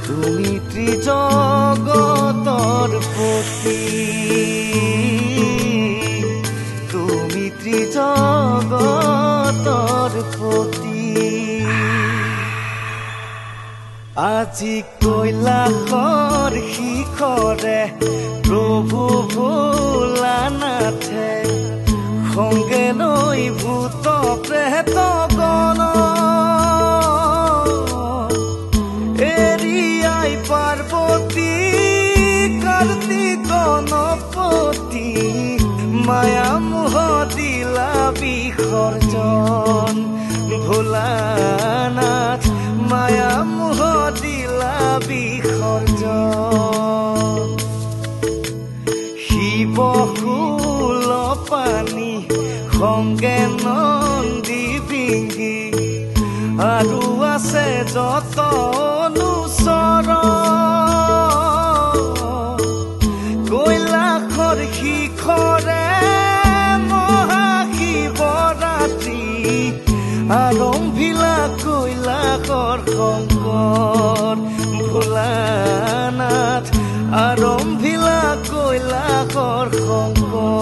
তুমি ত্ৰিজগতৰ পতি, তুমি ত্ৰিজগতৰ পতি। আজি কৈলাসৰ শিখৰে প্ৰভু ভোলানাথে সংগে লৈ ভূত প্ৰেত গণ এৰিয়াই পাৰ্বতী কাৰ্তিক গণপতি মায়া মোহ দিলা বিসৰ্জন ভোলানাথ মায়া মোহ দিলা বিসৰ্জন। শিৱ কুল পানী সংগে নন্দী বিঙ্গি আৰু আছে যত অনুচৰ কৈলাসৰ শিখৰে মহাশিৱৰাত্ৰি আৰম্ভিলা কৈলাসৰ শংকৰ ভোলানাথ আৰম্ভিলা কৈলাসৰ শংকৰ।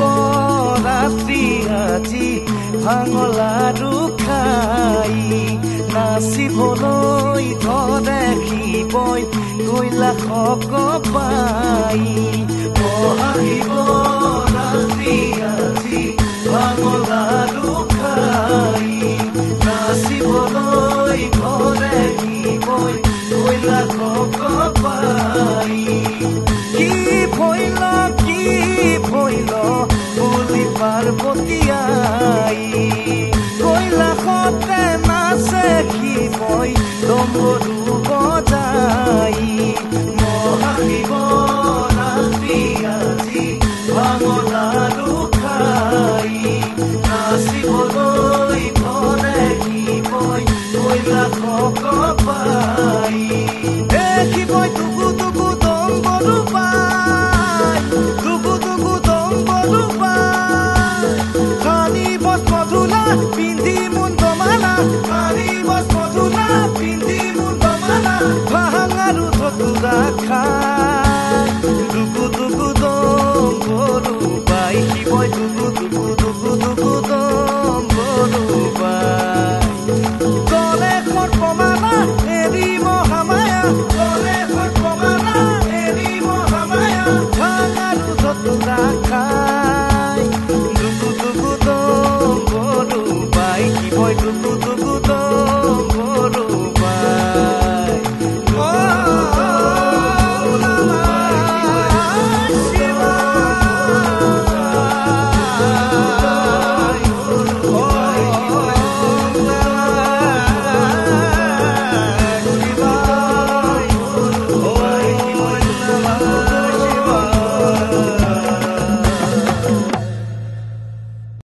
মহাশিৱৰাত্ৰি আজি ভাঙলাৰু খাই নাচিবলৈ ধৰে শিৱই কৈলাসক পাই। মহাশিৱৰাত্ৰি আজি ভাঙলাৰু খাই নাচিবলৈ ধৰে শিৱই কৈলাসক পাই। কি ভৈল কি ভৈল বুলি পাৰ্বতী আই কৈলাসতে নাচে শিৱই ডমৰু বজাই। মহাশিৱৰাত্ৰি আজি ভাঙলাৰু খাই নাচিবলৈ ধৰে শিৱই কৈলাসক পাই।